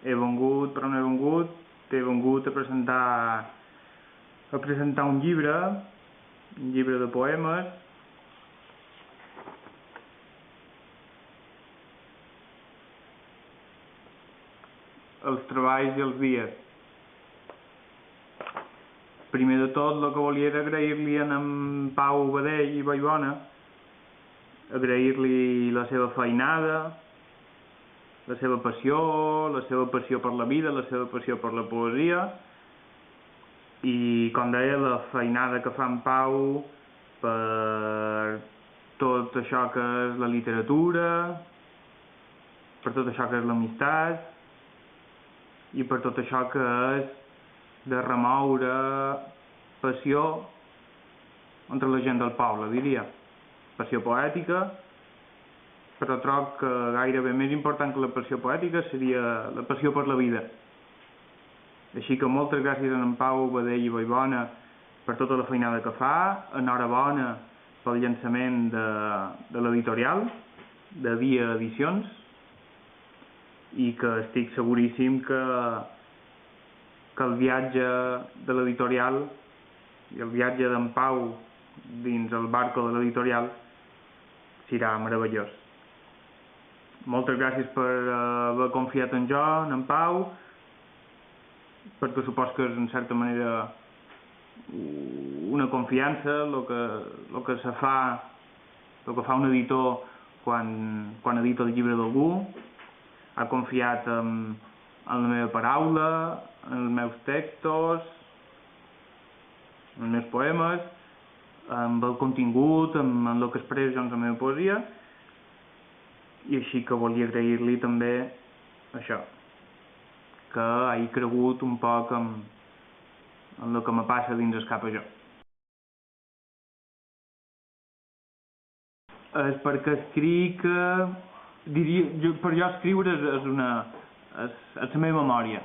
he vengut, però no he vengut, he vengut a presentar un llibre de poemes, els treballs i els dies. Primer de tot, el que volia era agrair-li a en Pau Badell i Vallbona, agrair-li la seva feinada, la seva passió per la vida, la seva passió per la poesia, i, com deia, la feinada que fa en Pau per tot això que és la literatura, per tot això que és l'amistat, i per tot això que és de remoure passió entre la gent del poble, diria. Passió poètica, però trobo que gairebé més important que la passió poètica seria la passió per la vida. Així que moltes gràcies a en Pau Badell i Vallbona per tota la feinada que fa, enhorabona pel llançament de l'editorial, de Via Edicions, i que estic seguríssim que el viatge de l'editorial i el viatge d'en Pau dins el barco de l'editorial serà meravellós. Moltes gràcies per haver confiat en jo, en Pau, perquè supos que és en certa manera una confiança el que fa un editor quan edita el llibre d'algú. Ha confiat en la meva paraula, en els meus textos, en els meus poemes, en el contingut, en el que expresso jo en la meva poesia, i així que volia agrair-li també això, que hagi cregut un poc en el que me passa dins el cap a jo. És perquè escric, per jo escriure és la meva memòria.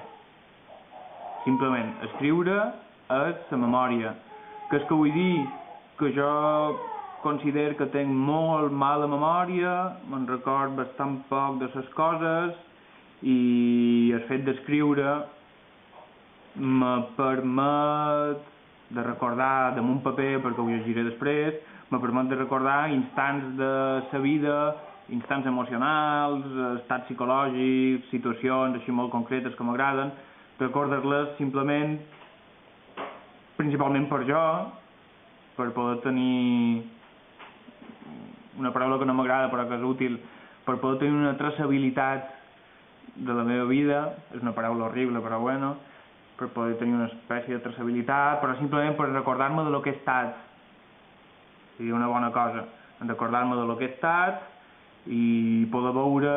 Simplement, escriure és la memòria. Que és que vull dir que jo considero que tinc molt mala memòria, me'n record bastant poc de les coses, i el fet d'escriure me permet de recordar damunt paper, perquè ho llegiré després, me permet de recordar instants de la vida, instants emocionals, estats psicològics, situacions així molt concretes que m'agraden, recordar-les simplement, principalment per jo, per poder tenir una paraula que no m'agrada però que és útil, per poder tenir una traçabilitat de la meva vida, és una paraula horrible però bueno, per poder tenir una espècie de traçabilitat, però simplement per recordar-me de lo que he estat. Seria una bona cosa, recordar-me de lo que he estat i poder veure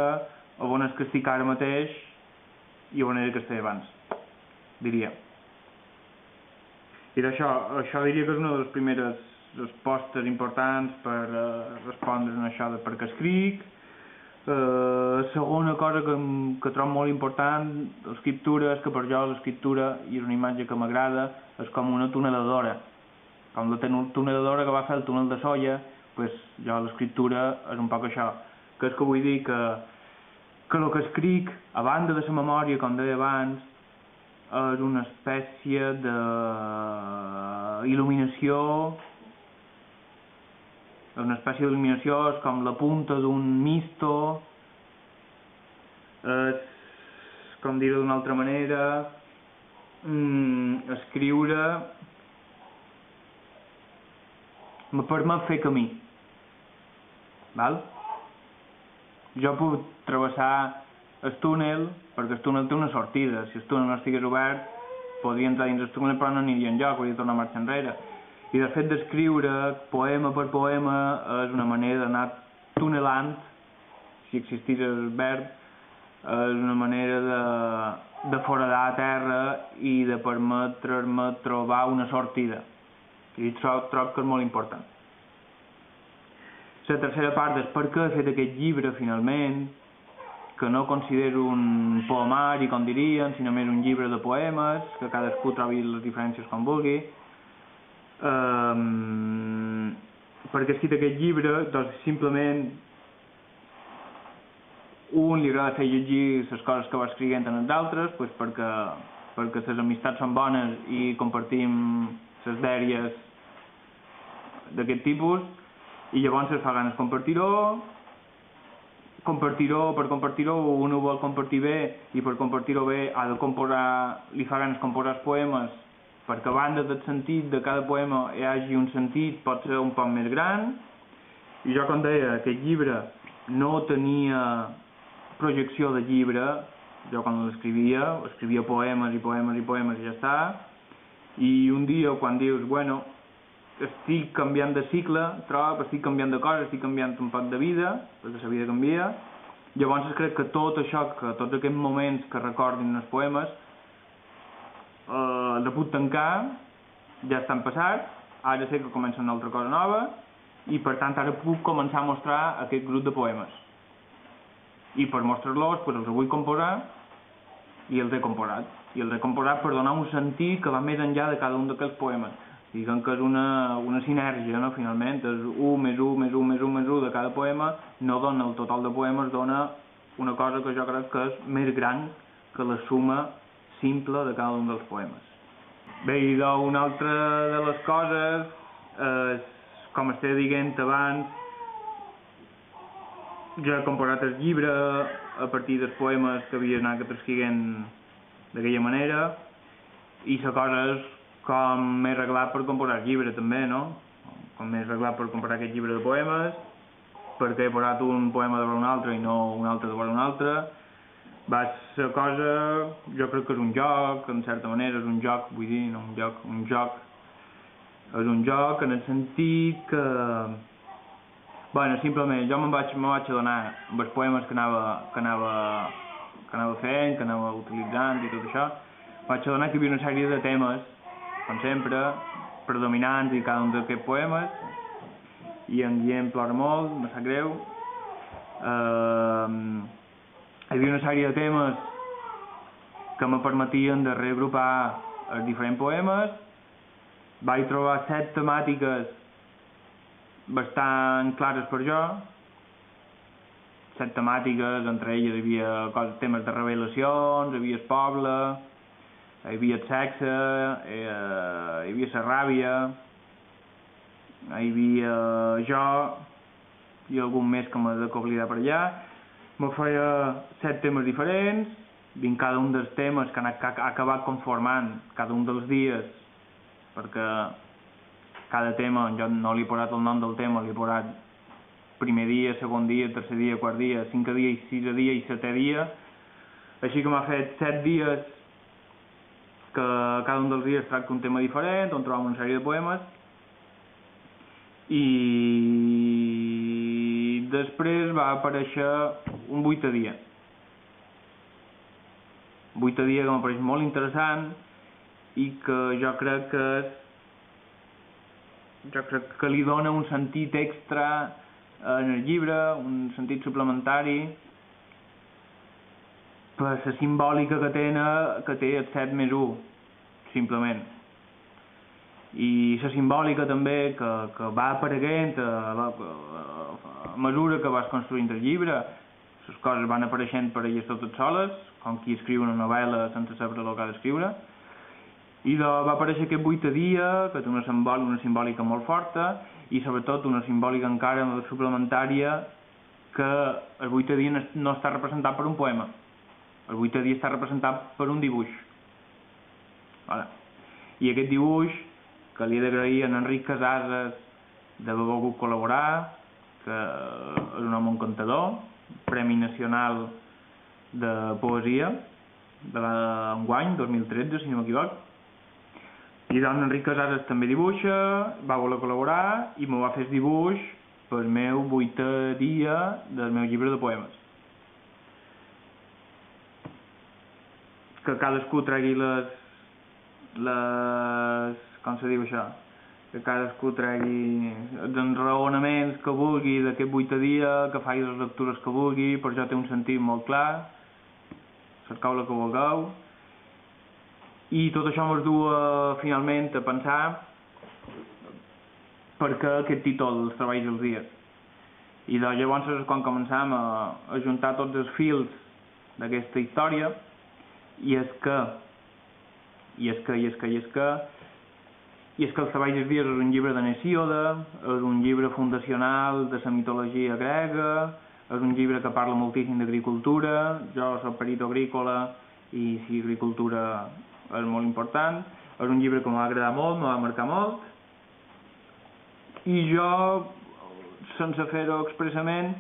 on és que estic ara mateix i on era que estic abans, diria. I això diria que és una de les primeres respostes importants per respondre a això de per què escric. Segona cosa que trobo molt important, l'escriptura, és que per jo l'escriptura, i és una imatge que m'agrada, és com una tuneladora. Com la tuneladora que va fer el túnel de Solla, pues jo l'escriptura és un poc això. Que és que vull dir que el que escric, a banda de la memòria, com deia abans, és una espècie d'il·luminació, és com la punta d'un misto, és, com dir-ho d'una altra manera, escriure me permet fer camí. Val? Jo puc travessar el túnel, perquè el túnel té una sortida. Si el túnel no estigués obert, podria entrar dins el túnel però no aniria enlloc, hauria de tornar a marxar enrere. I de fet d'escriure poema per poema és una manera d'anar tunelant, si existís el verb, és una manera de foradar a terra i de permetre-me trobar una sortida. I trobo que és molt important. La tercera part és per què he fet aquest llibre finalment, que no considero un poemari, com dirien, sinó més un llibre de poemes, que cadascú trobi les diferències com vulgui. Perquè he escrit aquest llibre, doncs simplement un li agrada fer llegir les coses que va escrivint en els altres, pues perquè les amistats són bones i compartim les dèries d'aquest tipus, i llavors es fa ganes compartir-ho, per compartir-ho un ho vol compartir bé, i per compartir-ho bé ha de composar, li fa ganes composar els poemes, perquè a banda del sentit de cada poema hi hagi un sentit, pot ser un poc més gran. I jo, com deia, aquest llibre no tenia projecció de llibre, jo quan escrivia poemes i poemes i poemes i ja està, i un dia quan dius, bueno, estic canviant de cicle, estic canviant de coses, estic canviant un poc de vida, perquè la vida canvia, llavors crec que tot això, que tots aquests moments que recordin els poemes, els puc tancar, ja estan passats, ara sé que comença una altra cosa nova, i per tant ara puc començar a mostrar aquest grup de poemes. I per mostrar-los pues, els vull composar i els he composat. I els he composat per donar un sentit que va més enllà de cada un d'aquests poemes. Diguem que és una sinergia, no? Finalment, és 1 més 1 més 1 més 1 més 1 de cada poema, no dona el total de poemes, dona una cosa que jo crec que és més gran que la suma simple de cada un dels poemes. Bé, i una altra de les coses és, com estava dient abans, jo he composat el llibre a partir dels poemes que havia anat escrivint d'aquella manera, i la cosa és com m'he arreglat per composar el llibre també, no? Com m'he arreglat per composar aquest llibre de poemes, perquè he posat un poema de un altre i no un altre de un altre. Va ser cosa, jo crec que és un joc, en certa manera és un joc, vull dir, no un joc, un joc. És un joc en el sentit que, bueno, simplement jo me vaig adonar amb els poemes que anava fent, que anava utilitzant i tot això, vaig adonar que hi havia una sèrie de temes, com sempre, predominants i cada un d'aquests poemes, i en Guillem plora molt, me sap greu. Hi havia una sèrie de temes que me permetien de reagrupar els diferents poemes. Vaig trobar 7 temàtiques bastant clares per jo. 7 temàtiques, entre elles hi havia temes de revelacions, hi havia el poble, hi havia el sexe, hi havia la ràbia, hi havia jo i algun més que m'he d'oblidar per allà. Me feia 7 temes diferents, dins cada un dels temes que ha acabat conformant cada un dels dies, perquè cada tema, jo no li he posat el nom del tema, li he posat primer dia, segon dia, tercer dia, quart dia, 5è dia, 6è dia i 7è dia, així que m'ha fet 7 dies que cada un dels dies tracta un tema diferent, on trobam una sèrie de poemes, i després va aparèixer un 8è dia. Un 8è dia que m'apareix molt interessant i que jo crec que li dona un sentit extra en el llibre, un sentit suplementari per la simbòlica que té el 7 més 1, simplement. I la simbòlica també que va apareguent a mesura que vas construint el llibre, les coses van apareixent per elles totes soles, com qui escriu una novel·la sense saber el que ha d'escriure, i va aparèixer aquest 8è dia, que té una simbòlica molt forta, i sobretot una simbòlica encara suplementària, que el 8è dia no està representat per un poema, el 8è dia està representat per un dibuix. I aquest dibuix, que li he d'agrair a Enric Casases d'haver volgut col·laborar, que és un home encantador, Premi Nacional de Poesia de l'enguany, 2013, si no m'equivoc. I doncs Enric Casases també dibuixa, va voler col·laborar i me va fer el dibuix pel meu 8è dia del meu llibre de poemes. Que cadascú tregui com se diu això? Que cadascú tregui els enraonaments que vulgui d'aquest 8è dia, que faci les lectures que vulgui, per això té un sentit molt clar, cercau la que vulgueu. I tot això ens du finalment a pensar per què aquest títol, Els treballs dels dies. I doncs llavors és quan començam a juntar tots els fils d'aquesta història, i és que Els treballs dels dies és un llibre de Hesíode, és un llibre fundacional de la mitologia grega, és un llibre que parla moltíssim d'agricultura. Jo soc perito agrícola i sí, agricultura és molt important. És un llibre que m'ha agradat molt, m'ha marcat molt, i jo, sense fer-ho expressament,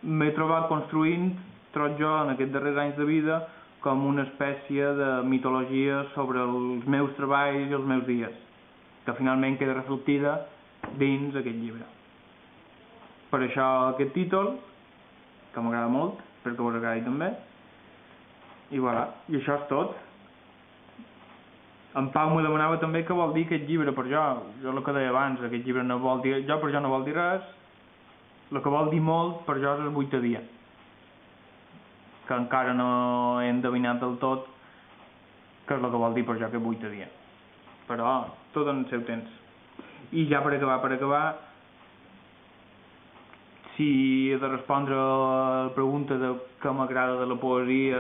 m'he trobat construint, trobo jo, en aquests darrers anys de vida, com una espècie de mitologia sobre els meus treballs i els meus dies, que finalment queda reflectida dins aquest llibre. Per això aquest títol, que m'agrada molt, perquè us agradi també, i voilà, i això és tot. En Pau me demanava també què vol dir aquest llibre per jo. Jo el que deia abans, aquest llibre no vol dir, per jo no vol dir res, el que vol dir molt per jo és el 8è dia, que encara no he endevinat del tot què és el que vol dir per jo aquest 8è dia, però tot en el seu temps. I ja per acabar, si he de respondre a la pregunta de què m'agrada de la poesia,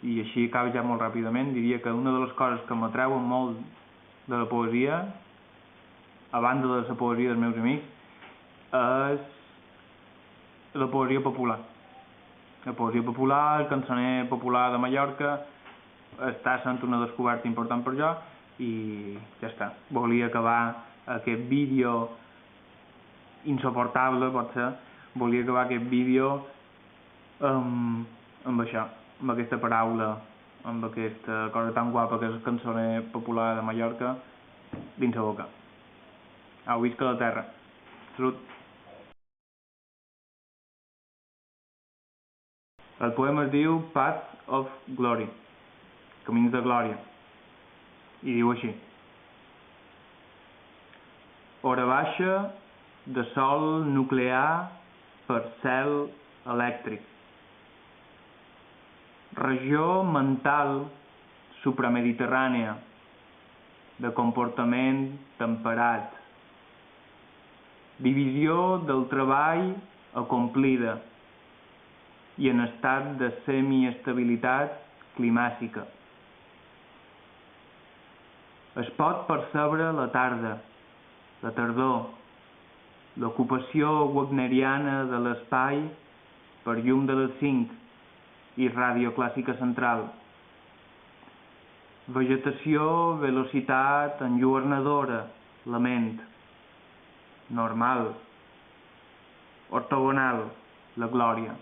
i així acabo ja molt ràpidament, diria que una de les coses que m'atreuen molt de la poesia, a banda de la poesia dels meus amics, és la poesia popular. La poesia popular, el cançoner popular de Mallorca, està sent una descoberta important per jo, i ja està. Volia acabar aquest vídeo insuportable, potser, volia acabar aquest vídeo amb això, amb aquesta paraula, amb aquesta cosa tan guapa que és el cançoner popular de Mallorca dins la boca. Au, visca la terra. Salut. El poema es diu Path of Glory, Camins de Glòria, i diu així: hora baixa de sol nuclear per cel elèctric, regió mental supramediterrània de comportament temperat, divisió del treball acomplida i en estat de semiestabilitat climàtica. Es pot percebre la tarda, la tardor, l'ocupació wagneriana de l'espai per llum de les 5 i ràdio clàssica central. Vegetació, velocitat enlluernadora, lament. Normal. Ortogonal, la glòria.